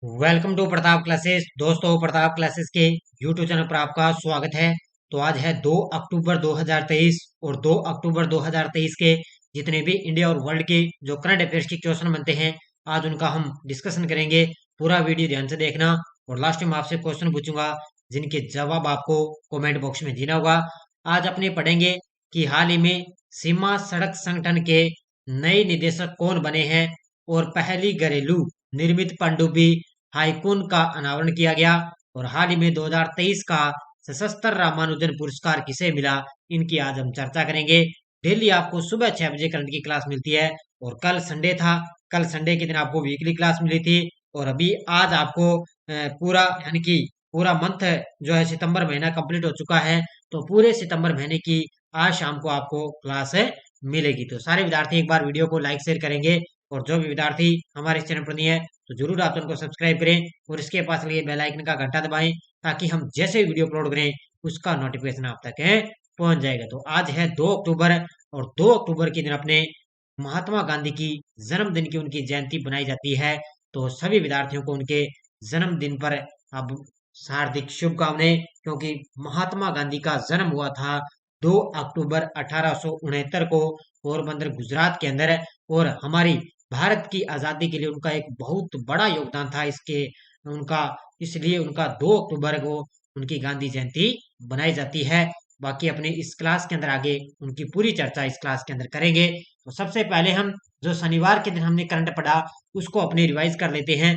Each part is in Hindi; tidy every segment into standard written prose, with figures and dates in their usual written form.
Welcome to Pratap classes. दोस्तों, प्रताप क्लासेस के यूट्यूब चैनल पर आपका स्वागत है। तो आज है 2 अक्टूबर 2023 और 2 अक्टूबर 2023 के जितने भी इंडिया और वर्ल्ड के जो करंट अफेयर्स के क्वेश्चन बनते हैं, आज उनका हम डिस्कशन करेंगे। पूरा वीडियो ध्यान से देखना और लास्ट में आपसे क्वेश्चन पूछूंगा जिनके जवाब आपको कमेंट बॉक्स में देना होगा। आज अपने पढ़ेंगे कि हाल ही में सीमा सड़क संगठन के नए निदेशक कौन बने हैं और पहली घरेलू निर्मित पनडुब्बी हाईकून का अनावरण किया गया और हाल ही में 2023 का सशस्त्र रामानुजन पुरस्कार किसे मिला, इनकी आज हम चर्चा करेंगे। डेली आपको सुबह 6 बजे करंट की क्लास मिलती है और कल संडे था। कल संडे के दिन आपको वीकली क्लास मिली थी और अभी आज आपको पूरा यानी कि पूरा मंथ जो है सितंबर महीना कंप्लीट हो चुका है। तो पूरे सितंबर महीने की आज शाम को आपको क्लास मिलेगी। तो सारे विद्यार्थी एक बार वीडियो को लाइक शेयर करेंगे और जो भी विद्यार्थी हमारे चैनल पर नहीं है तो जरूर आप उनको सब्सक्राइब करें और इसके पास लगे बेल आइकन का घंटा दबाएं ताकि हम जैसे वीडियो अपलोड करें उसका नोटिफिकेशन आप तक पहुंच जाएगा। तो आज है 2 अक्टूबर और 2 अक्टूबर के दिन अपने महात्मा गांधी की जन्मदिन की उनकी जयंती बनाई जाती है। तो सभी विद्यार्थियों को उनके जन्मदिन पर अब हार्दिक शुभकामनाएं, क्योंकि महात्मा गांधी का जन्म हुआ था 2 अक्टूबर 1869 को पोरबंदर गुजरात के अंदर। और हमारी भारत की आजादी के लिए उनका एक बहुत बड़ा योगदान था। इसके उनका इसलिए उनका 2 अक्टूबर को उनकी गांधी जयंती बनाई जाती है। बाकी अपने इस क्लास के अंदर आगे उनकी पूरी चर्चा इस क्लास के अंदर करेंगे। तो सबसे पहले हम जो शनिवार के दिन हमने करंट पढ़ा उसको अपने रिवाइज कर लेते हैं।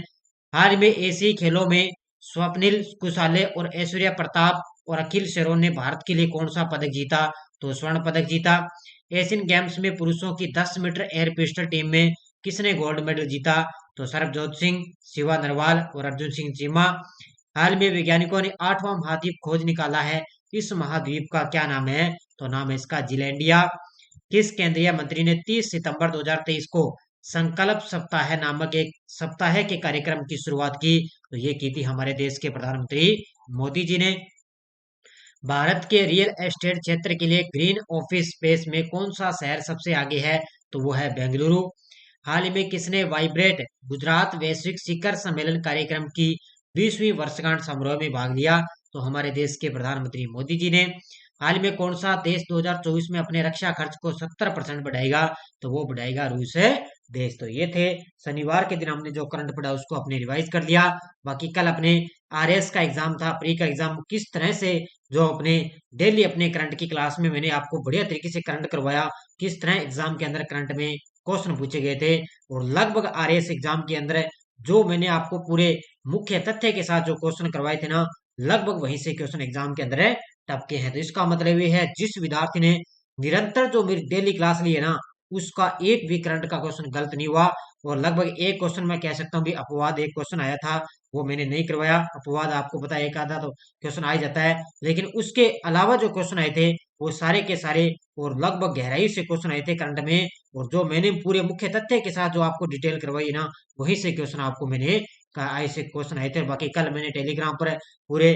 हाल में एशियाई खेलों में स्वप्निल कुसाले और ऐश्वर्या प्रताप और अखिल शेरोन ने भारत के लिए कौन सा पदक जीता? तो स्वर्ण पदक जीता। एशियन गेम्स में पुरुषों की 10 मीटर एयर पिस्टल टीम में किसने गोल्ड मेडल जीता? तो सरबजोत सिंह, शिवा नरवाल और अर्जुन सिंह चीमा। हाल में वैज्ञानिकों ने 8वां महाद्वीप खोज निकाला है। इस महाद्वीप का क्या नाम है? तो नाम है इसका जिलैंडिया। किस केंद्रीय मंत्री ने 30 सितंबर 2023 को संकल्प सप्ताह नामक एक सप्ताह के कार्यक्रम की शुरुआत की? तो ये की थी हमारे देश के प्रधानमंत्री मोदी जी ने। भारत के रियल एस्टेट क्षेत्र के लिए ग्रीन ऑफिस स्पेस में कौन सा शहर सबसे आगे है? तो वो है बेंगलुरु। हाल ही में किसने वाइब्रेट गुजरात वैश्विक शिखर सम्मेलन कार्यक्रम की 20वीं वर्षगांठ समारोह में भाग लिया? तो हमारे देश के प्रधानमंत्री मोदी जी ने। हाल में कौन सा देश 2024 में अपने रक्षा खर्च को 70% बढ़ाएगा? तो वो बढ़ाएगा रूस देश। तो ये थे शनिवार के दिन हमने जो करंट पढ़ा उसको अपने रिवाइज कर लिया। बाकी कल अपने आरएस का एग्जाम था, प्री का एग्जाम, किस तरह से जो अपने डेली अपने करंट की क्लास में मैंने आपको बढ़िया तरीके से करंट करवाया, किस तरह एग्जाम के अंदर करंट में क्वेश्चन पूछे गए थे और लगभग आरएस एग्जाम के अंदर जो मैंने आपको पूरे मुख्य तथ्य के साथ जो क्वेश्चन करवाए थे ना, लगभग वहीं से क्वेश्चन एग्जाम के अंदर टपके हैं। तो इसका मतलब ये है जिस विद्यार्थी ने निरंतर जो मेरी डेली क्लास ली है ना, उसका एक भी करंट का क्वेश्चन गलत नहीं हुआ। और लगभग एक क्वेश्चन मैं कह सकता हूँ भी अपवाद एक क्वेश्चन आया था, वो मैंने नहीं करवाया। अपवाद आपको पता है एक आधा तो क्वेश्चन आ ही जाता है, लेकिन उसके अलावा जो क्वेश्चन आए थे वो सारे के सारे और लगभग गहराई से क्वेश्चन आए थे करंट में। और जो मैंने पूरे मुख्य तथ्य के साथ जो आपको डिटेल करवाई ना, वहीं से क्वेश्चन आपको मैंने ऐसे क्वेश्चन आए थे। बाकी कल मैंने टेलीग्राम पर पूरे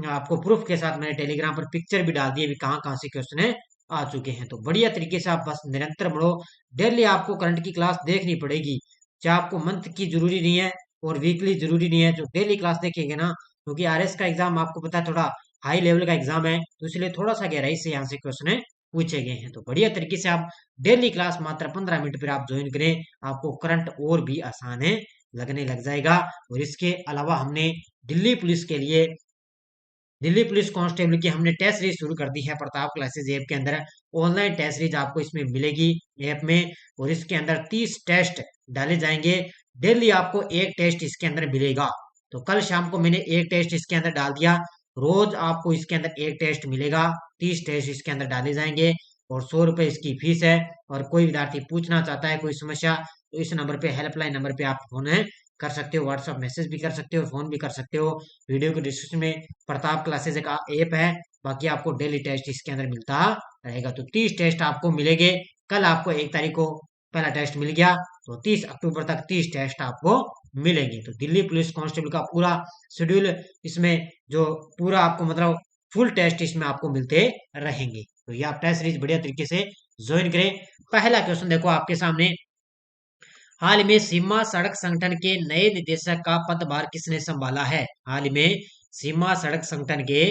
आपको प्रूफ के साथ मैंने टेलीग्राम पर पिक्चर भी डाल दिए भी कहाँ कहाँ से क्वेश्चन है आ चुके हैं। तो बढ़िया तरीके से आप बस निरंतर बढ़ो। डेली आपको करंट की क्लास देखनी पड़ेगी, चाहे आपको मंथ की जरूरी नहीं है और वीकली जरूरी नहीं है, जो डेली क्लास देखेंगे ना, क्योंकि आरएस का एग्जाम आपको पता है थोड़ा हाई लेवल का एग्जाम है, तो इसलिए थोड़ा सा गहराई से यहाँ से क्वेश्चन पूछे गए हैं। तो बढ़िया तरीके से आप डेली क्लास मात्र 15 मिनट पर आप ज्वाइन करें, आपको करंट और भी आसान है लगने लग जाएगा। और इसके अलावा हमने दिल्ली पुलिस के लिए दिल्ली पुलिस कांस्टेबल की हमने टेस्ट सीरीज शुरू कर दी है प्रताप क्लासेस ऐप के अंदर। ऑनलाइन टेस्ट सीरीज आपको इसमें मिलेगी ऐप में और इसके अंदर 30 टेस्ट डाले जाएंगे। डेली आपको एक टेस्ट इसके अंदर मिलेगा। तो कल शाम को मैंने एक टेस्ट इसके अंदर डाल दिया, रोज आपको इसके अंदर एक टेस्ट मिलेगा। 30 टेस्ट इसके अंदर डाले जाएंगे और 100 रुपए इसकी फीस है। और कोई विद्यार्थी पूछना चाहता है कोई समस्या, तो इस नंबर पे हेल्पलाइन नंबर पे आप फोन कर सकते हो, व्हाट्सअप मैसेज भी कर सकते हो, फोन भी कर सकते हो। वीडियो के डिस्क्रिप्शन में प्रताप क्लासेस एक ऐप है। बाकी आपको डेली टेस्ट इसके अंदर मिलता रहेगा। तो 30 टेस्ट आपको मिलेंगे। कल आपको 1 तारीख को पहला टेस्ट मिल गया, तो 30 अक्टूबर तक 30 टेस्ट आपको मिलेंगे। तो दिल्ली पुलिस कांस्टेबल का पूरा शेड्यूल इसमें जो पूरा आपको मतलब फुल टेस्ट इसमें आपको मिलते रहेंगे। तो ये आप टेस्ट सीरीज बढ़िया तरीके से ज्वाइन करें। पहला क्वेश्चन देखो आपके सामने, हाल में सीमा सड़क संगठन के नए निदेशक का पदभार किसने संभाला है? हाल में सीमा सड़क संगठन के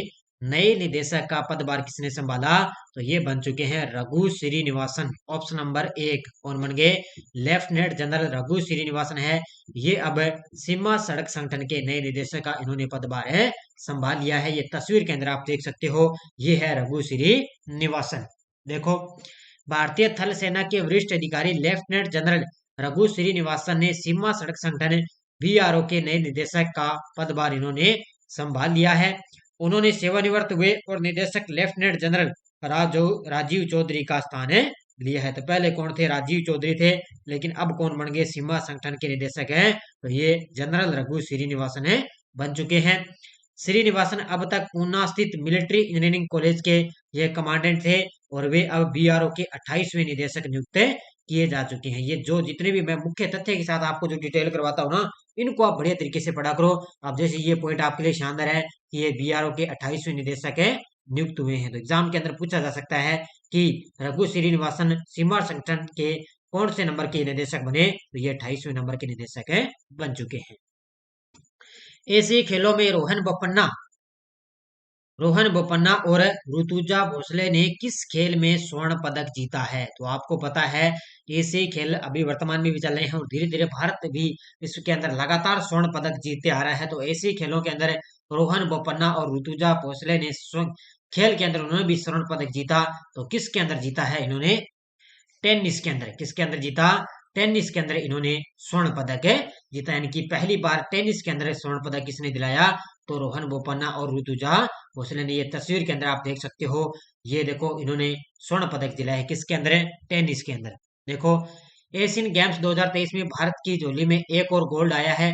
नए निदेशक का पदभार किसने संभाला? तो ये बन चुके हैं रघु श्रीनिवासन। ऑप्शन नंबर 1 कौन बन गए? लेफ्टिनेंट जनरल रघु श्रीनिवासन है। ये अब सीमा सड़क संगठन के नए निदेशक का इन्होंने पदभार है संभाल लिया है। ये तस्वीर के अंदर आप देख सकते हो, ये है रघु श्रीनिवासन। देखो, भारतीय थल सेना के वरिष्ठ अधिकारी लेफ्टिनेंट जनरल रघु श्रीनिवासन ने सीमा सड़क संगठन बीआरओ के नए निदेशक का पदभार इन्होंने संभाल लिया है। उन्होंने सेवानिवृत्त हुए और निदेशक लेफ्टिनेंट जनरल राजीव चौधरी का स्थान लिया है। तो पहले कौन थे? राजीव चौधरी थे, लेकिन अब कौन बन गए? सीमा संगठन के निदेशक हैं, तो ये जनरल रघु श्रीनिवासन बन चुके हैं। श्रीनिवासन अब तक पूना स्थित मिलिट्री इंजीनियरिंग कॉलेज के ये कमांडेंट थे और वे अब बीआरओ के 28वें निदेशक नियुक्त किए जा चुके हैं। ये जो जितने भी मैं मुख्य तथ्य के साथ आपको जो डिटेल करवाता हूँ ना, इनको आप बढ़िया तरीके से पढ़ा करो। अब जैसे ये पॉइंट आपके लिए शानदार है कि ये बीआरओ के 28वें निदेशक नियुक्त हुए हैं, तो एग्जाम के अंदर पूछा जा सकता है कि रघु श्रीनिवासन सीमा संगठन के कौन से नंबर के निदेशक बने? तो ये 28वें नंबर के निदेशक बन चुके हैं। एशियाई खेलों में रोहन बोपन्ना और ऋतुजा भोसले ने किस खेल में स्वर्ण पदक जीता है? तो आपको पता है एशियाई खेल अभी वर्तमान में भी चल रहे हैं और धीरे धीरे भारत भी इसके अंदर लगातार स्वर्ण पदक जीतते आ रहा है। तो एशियाई खेलों के अंदर रोहन बोपन्ना और ऋतुजा भोसले ने खेल के अंदर उन्होंने भी स्वर्ण पदक जीता। तो किसके अंदर जीता है इन्होंने? टेनिस के अंदर। किसके अंदर जीता? टेनिस के अंदर इन्होंने स्वर्ण पदक जीता, यानी कि पहली बार टेनिस के अंदर स्वर्ण पदक किसने दिलाया? तो रोहन बोपन्ना और ऋतुजा भोसले ने। ये तस्वीर के अंदर आप देख सकते हो, ये देखो इन्होंने स्वर्ण पदक दिलाया है किसके अंदर? टेनिस के अंदर। देखो, एशियन गेम्स 2023 में भारत की झोली में एक और गोल्ड आया है।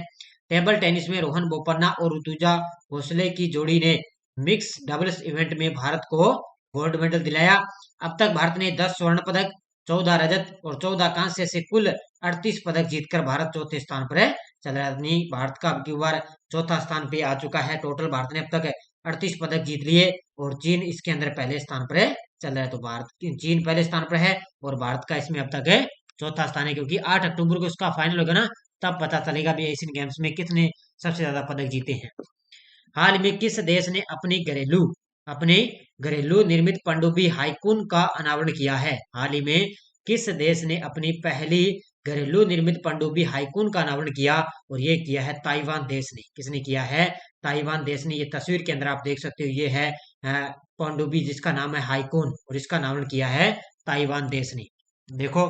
टेबल टेनिस में रोहन बोपन्ना और ऋतुजा भोसले की जोड़ी ने मिक्स डबल्स इवेंट में भारत को गोल्ड मेडल दिलाया। अब तक भारत ने 10 स्वर्ण पदक, 14 रजत और 14 कांस्य से कुल 38 पदक जीतकर भारत चौथे स्थान पर चल रहा है। भारत का अब की बार चौथा स्थान पे आ चुका है। टोटल भारत ने अब तक 38 पदक जीत लिए और चीन इसके अंदर पहले स्थान पर चल रहा है। तो चीन पहले स्थान पर है और भारत का इसमें अब तक चौथा स्थान है, क्योंकि 8 अक्टूबर को इसका फाइनल होगा ना, तब पता चलेगा भी एशियन गेम्स में कितने सबसे ज्यादा पदक जीते हैं। हाल में किस देश ने अपने घरेलू निर्मित पनडुब्बी हाइकून का अनावरण किया है? हाल ही में किस देश ने अपनी पहली घरेलू निर्मित पनडुब्बी हाइकून का अनावरण किया? और ये किया है ताइवान देश ने। किसने किया है? ताइवान देश ने। ये तस्वीर के अंदर आप देख सकते हो, ये है पनडुब्बी जिसका नाम है हाइकून और इसका अनावरण किया है ताइवान देश ने। देखो,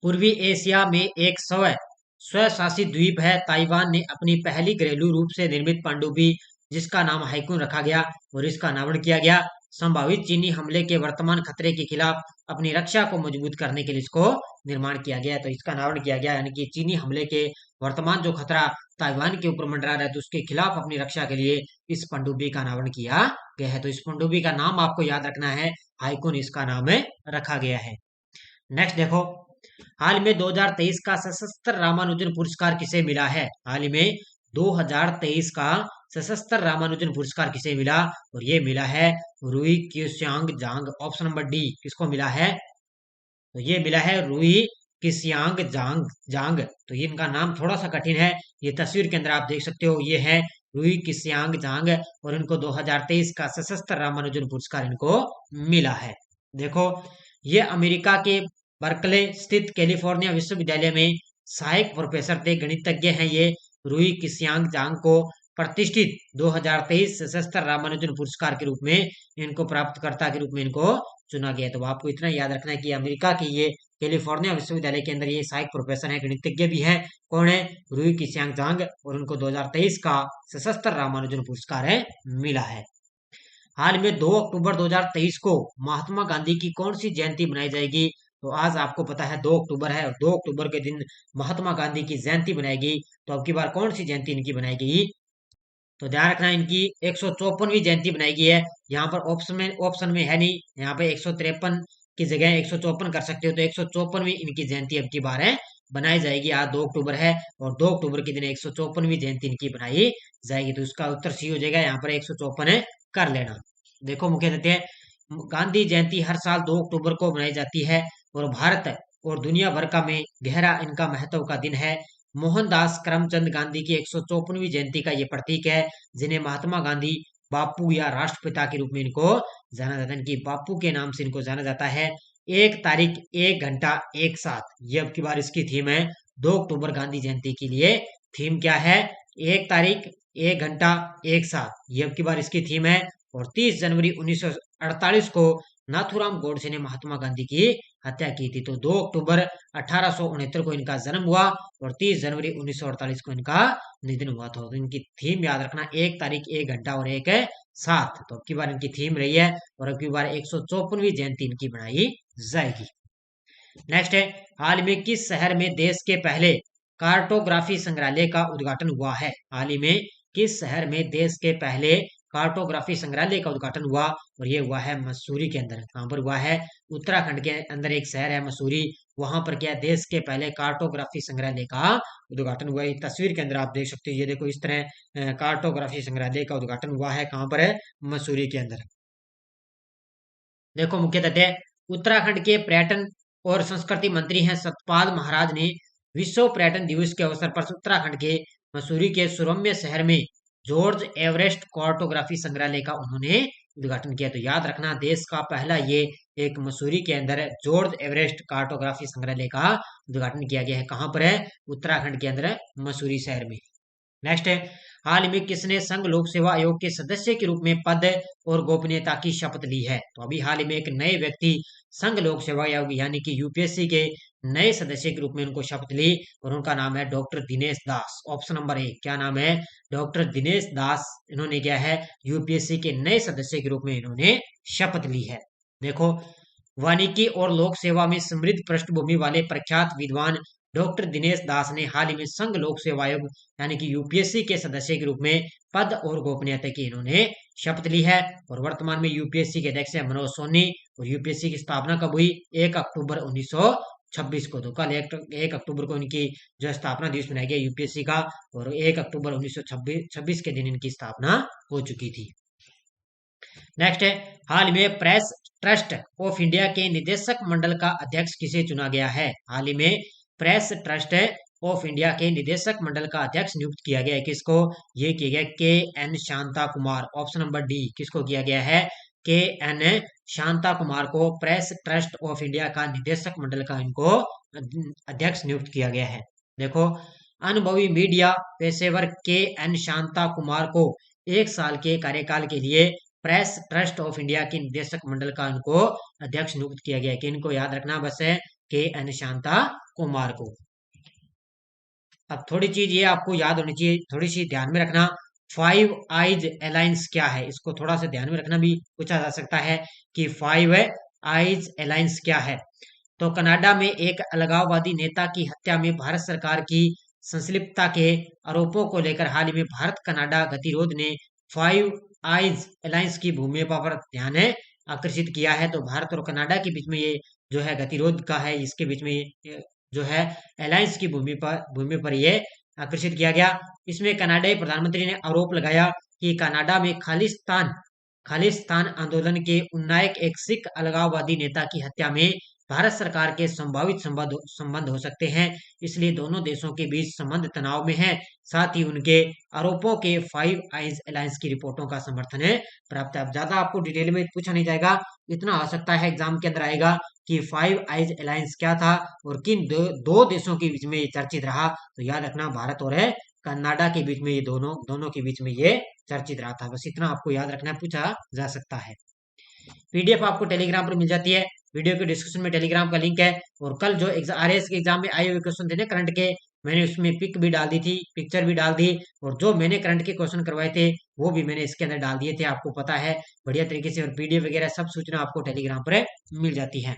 पूर्वी एशिया में एक स्वशासित द्वीप है ताइवान ने अपनी पहली घरेलू रूप से निर्मित पनडुब्बी जिसका नाम हाइकून रखा गया और इसका अनावरण किया गया। संभावित चीनी हमले के वर्तमान खतरे के खिलाफ अपनी रक्षा को मजबूत करने के लिए इसको निर्माण किया गया, तो इसका अनावरण किया गया। यानी कि चीनी हमले के वर्तमान जो खतरा ताइवान के ऊपर मंडरा रहा है, तो उसके खिलाफ अपनी रक्षा के लिए इस पनडुब्बी का अनावरण किया गया है। तो इस पनडुब्बी का नाम आपको याद रखना है, हाइकून इसका नाम रखा गया है। नेक्स्ट देखो, हाल में 2023 का सशस्त्र रामानुजन पुरस्कार किसे मिला है? हाल में 2023 का सशस्त्र रामानुजन पुरस्कार किसे मिला? और ये मिला है रुई किस्यांग जांग। ऑप्शन नंबर डी किसको मिला है? तो ये मिला है रुई किस्यांग जांग। तो इनका नाम थोड़ा सा कठिन है, ये तस्वीर के अंदर आप देख सकते हो, ये है रुई किस्यांग जांग और इनको 2023 का सशस्त्र रामानुजन पुरस्कार इनको मिला है। देखो, ये अमेरिका के बर्कले स्थित कैलिफोर्निया विश्वविद्यालय में सहायक प्रोफेसर थे, गणितज्ञ हैं ये। रुई किस्यांग जांग को प्रतिष्ठित 2023 सशस्त्र रामानुजन पुरस्कार के रूप में इनको प्राप्तकर्ता के रूप में इनको चुना गया। तो आपको इतना याद रखना है कि अमेरिका के ये कैलिफोर्निया विश्वविद्यालय के अंदर ये सहायक प्रोफेसर है, गणितज्ञ भी है। कौन है? रुई किस्यांग जांग और उनको 2023 का सशस्त्र रामानुजन पुरस्कार मिला है। हाल में 2 अक्टूबर 2023 को महात्मा गांधी की कौन सी जयंती मनाई जाएगी? तो आज आपको पता है 2 अक्टूबर है और 2 अक्टूबर के दिन महात्मा गांधी की जयंती बनाएगी। तो अब की बार कौन सी जयंती इनकी बनाएगी? तो ध्यान रखना, इनकी 154वीं जयंती बनाएगी है। यहाँ पर ऑप्शन में है नहीं, यहाँ पे 153 की जगह 154 कर सकते हो, तो 154वीं इनकी जयंती अब की बार बनाई जाएगी। आज 2 अक्टूबर है और 2 अक्टूबर के दिन 154वीं जयंती इनकी बनाई जाएगी। तो उसका उत्तर सी हो जाएगा, यहाँ पर 154 कर लेना। देखो, मुख्य तथ्य गांधी जयंती हर साल 2 अक्टूबर को मनाई जाती है और भारत और दुनिया भर का में गहरा इनका महत्व का दिन है। मोहनदास करमचंद गांधी की 154वीं जयंती का ये प्रतीक है, जिन्हें महात्मा गांधी बापू या राष्ट्रपिता के रूप में इनको जाना जाता है। इनकी बापू के नाम से इनको जाना जाता है। एक तारीख, एक घंटा, एक साथ, ये अब की बार इसकी थीम है 2 अक्टूबर गांधी जयंती के लिए। थीम क्या है? एक तारीख, एक घंटा, एक साथ, ये अब की बार इसकी थीम है। और 30 जनवरी 1948 को नाथूराम गोडसे ने महात्मा गांधी की हत्या की थी। तो 2 अक्टूबर 1869 को इनका जन्म हुआ और 30 जनवरी 1948 को इनका निधन हुआ था। तो इनकी थीम याद रखना, एक तारीख, एक घंटा और एक साथ। तो अब की बार इनकी थीम रही है और अब की बार 154वीं जयंती इनकी बनाई जाएगी। नेक्स्ट है, हाल में किस शहर में देश के पहले कार्टोग्राफी संग्रहालय का उद्घाटन हुआ है? हाल ही में किस शहर में देश के पहले कार्टोग्राफी संग्रहालय का उद्घाटन हुआ? और ये हुआ है मसूरी के अंदर। कहाँ पर हुआ है? उत्तराखंड के अंदर एक शहर है मसूरी, वहां पर क्या देश के पहले कार्टोग्राफी संग्रहालय का उद्घाटन हुआ है। तस्वीर के अंदर आप देख सकते हो, ये देखो इस तरह कार्टोग्राफी संग्रहालय का उद्घाटन हुआ है। कहाँ पर है? मसूरी के अंदर। देखो मुख्य तथ्य, उत्तराखंड के पर्यटन और संस्कृति मंत्री हैं सतपाल महाराज ने विश्व पर्यटन दिवस के अवसर पर उत्तराखंड के मसूरी के सुरम्य शहर में जॉर्ज एवरेस्ट कार्टोग्राफी संग्रहालय का उन्होंने उद्घाटन किया। तो याद रखना, देश का पहला ये एक मसूरी के अंदर जॉर्ज एवरेस्ट कार्टोग्राफी संग्रहालय का उद्घाटन किया गया है। कहाँ पर है? उत्तराखंड के अंदर मसूरी शहर में। नेक्स्ट है, हाल में किसने संघ लोक सेवा आयोग के सदस्य के रूप में पद और गोपनीयता की शपथ ली है? तो अभी हाल ही में एक नए व्यक्ति संघ लोक सेवा आयोग यानी कि यूपीएससी के नए सदस्य के रूप में उनको शपथ ली और उनका नाम है doctor Dinesh Das. Option number A, क्या नाम है? डॉक्टर दिनेश दास। इन्होंने क्या है? यूपीएससी के नए सदस्य के रूप में इन्होंने शपथ ली है। देखो, वानिकी और लोक सेवा में समृद्ध पृष्ठभूमि वाले प्रख्यात विद्वान डॉक्टर दिनेश दास ने हाल ही में संघ लोक सेवा आयोग यानी कि यूपीएससी के सदस्य के रूप में पद और गोपनीयता की इन्होंने शपथ ली है। और वर्तमान में यूपीएससी के अध्यक्ष है मनोज सोनी। और यूपीएससी की स्थापना कब हुई? 1 अक्टूबर 1926 को। तो कल 1 अक्टूबर को इनकी जो स्थापना दिवस मनाया गया यूपीएससी का, और 1 अक्टूबर 1926 के दिन इनकी स्थापना हो चुकी थी। नेक्स्ट है, हाल में प्रेस ट्रस्ट ऑफ इंडिया के निदेशक मंडल का अध्यक्ष किसे चुना गया है? हाल ही में प्रेस ट्रस्ट ऑफ इंडिया के निदेशक मंडल का अध्यक्ष नियुक्त किया गया है। किसको? ये किया गया K N Shanta Kumar. Option number D, किसको किया गया है? के एन शांता कुमार को प्रेस ट्रस्ट ऑफ इंडिया का निदेशक मंडल का इनको अध्यक्ष नियुक्त किया गया है। देखो, अनुभवी मीडिया पेशेवर के एन शांता कुमार को 1 साल के कार्यकाल के लिए प्रेस ट्रस्ट ऑफ इंडिया के निदेशक मंडल का इनको अध्यक्ष नियुक्त किया गया है। कि इनको याद रखना बस है, के एन शांता कुमार को। अब थोड़ी चीज ये आपको याद होनी चाहिए, थोड़ी सी ध्यान में रखना। 5 आइज अलायंस क्या है? इसको थोड़ा सा ध्यान में रखना, भी पूछा जा सकता है कि 5 आइज अलायंस क्या है। तो कनाडा में एक अलगाववादी नेता की हत्या में भारत सरकार की संलिप्तता के आरोपों को लेकर हाल ही में भारत कनाडा गतिरोध ने 5 आइज अलायंस की भूमिका पर ध्यान आकर्षित किया है। तो भारत और कनाडा के बीच में ये जो है गतिरोध का है, इसके बीच में जो है अलायंस की भूमि पर ये आकर्षित किया गया। इसमें कनाडाई प्रधानमंत्री ने आरोप लगाया कि कनाडा में खालिस्तान आंदोलन के उन्नायक एक सिख अलगाववादी नेता की हत्या में भारत सरकार के संभावित संबंध हो सकते हैं, इसलिए दोनों देशों के बीच संबंध तनाव में है। साथ ही उनके आरोपों के 5 आइज अलायंस की रिपोर्टों का समर्थन प्राप्त है। अब ज्यादा आपको डिटेल में पूछा नहीं जाएगा, इतना आ सकता है एग्जाम के अंदर आएगा कि 5 आइज अलायंस क्या था और किन दो देशों के बीच में ये चर्चित रहा। तो याद रखना, भारत और कनाडा के बीच में ये दोनों के बीच में ये चर्चित रहा था। बस इतना आपको याद रखना, पूछा जा सकता है। पीडीएफ आपको टेलीग्राम पर मिल जाती है, वीडियो के डिस्क्रिप्शन में टेलीग्राम का लिंक है। और कल जो आरएएस के एग्जाम में आए हुए क्वेश्चन थे ना करंट के, मैंने उसमें पिक भी डाल दी थी, पिक्चर भी डाल दी, और जो मैंने करंट के क्वेश्चन करवाए थे वो भी मैंने इसके अंदर डाल दिए थे, आपको पता है बढ़िया तरीके से। और पीडीएफ वगैरह सब सूचना आपको टेलीग्राम पर मिल जाती है।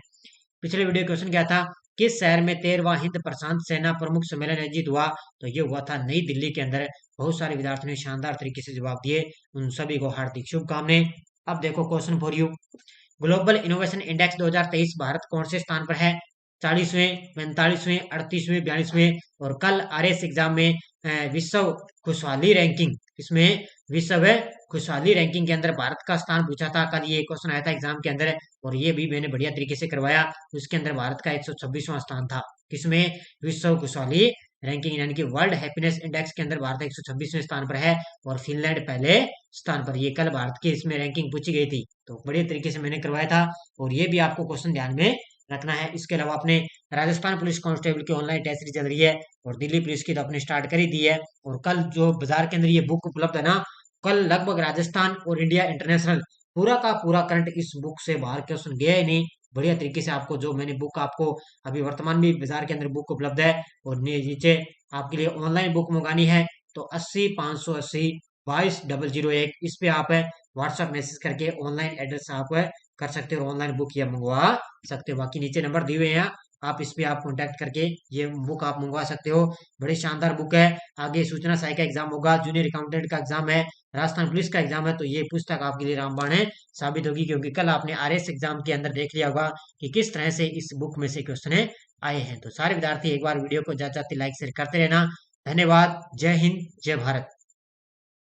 पिछले वीडियो क्वेश्चन क्या था? किस शहर में 13वां हिंद प्रशांत सेना प्रमुख सम्मेलन आयोजित हुआ? तो ये हुआ था नई दिल्ली के अंदर। बहुत सारे विद्यार्थियों ने शानदार तरीके से जवाब दिए, उन सभी को हार्दिक शुभकामनाएं। अब देखो question for you, global innovation index 2023 Bharat कौन से स्थान पर है? 40वें, 45वें, 38वें, 42वें। और कल आरएस एग्जाम में विश्व खुशहाली रैंकिंग इसमें विश्व खुशहाली रैंकिंग के अंदर भारत का स्थान पूछा था। कल ये क्वेश्चन आया था एग्जाम के अंदर और ये भी मैंने बढ़िया तरीके से करवाया। उसके अंदर भारत का 126वां स्थान था। किसमें? विश्व खुशहाली रैंकिंग यानी कि वर्ल्ड हैप्पीनेस इंडेक्स के अंदर भारत 126वें स्थान पर है और फिनलैंड पहले स्थान पर। ये कल भारत की इसमें रैंकिंग पूछी गई थी, तो बढ़िया तरीके से मैंने करवाया था और ये भी आपको क्वेश्चन ध्यान में रखना है। इसके अलावा अपने राजस्थान पुलिस कांस्टेबल की ऑनलाइन टेस्ट चल रही है और दिल्ली पुलिस की तो अपने स्टार्ट कर ही दी है। और कल जो बाजार के अंदर ये बुक उपलब्ध है ना, कल लगभग राजस्थान और इंडिया इंटरनेशनल पूरा का पूरा करंट इस बुक से बाहर क्वेश्चन गया ही नहीं। बढ़िया तरीके से आपको जो मैंने बुक आपको अभी वर्तमान में बाजार के अंदर बुक उपलब्ध है और नीचे आपके लिए ऑनलाइन बुक मंगानी है तो 80 580 22 001 इस पे आप व्हाट्सएप मैसेज करके ऑनलाइन एड्रेस आप कर सकते हो और ऑनलाइन बुक ये मंगवा सकते हो। बाकी नीचे नंबर दिए हुए हैं, आप इस पे आप कांटेक्ट करके ये बुक आप मंगवा सकते हो। बड़ी शानदार बुक है। आगे सूचना सहायक का एग्जाम होगा, जूनियर अकाउंटेंट का एग्जाम है, राजस्थान पुलिस का एग्जाम है, तो ये पुस्तक आपके लिए रामबाण है साबित होगी। क्योंकि कल आपने आरएस एग्जाम के अंदर देख लिया होगा कि किस तरह से इस बुक में से क्वेश्चन आए हैं। तो सारे विद्यार्थी एक बार वीडियो को जाते जाते लाइक शेयर करते रहना। धन्यवाद। जय हिंद, जय भारत।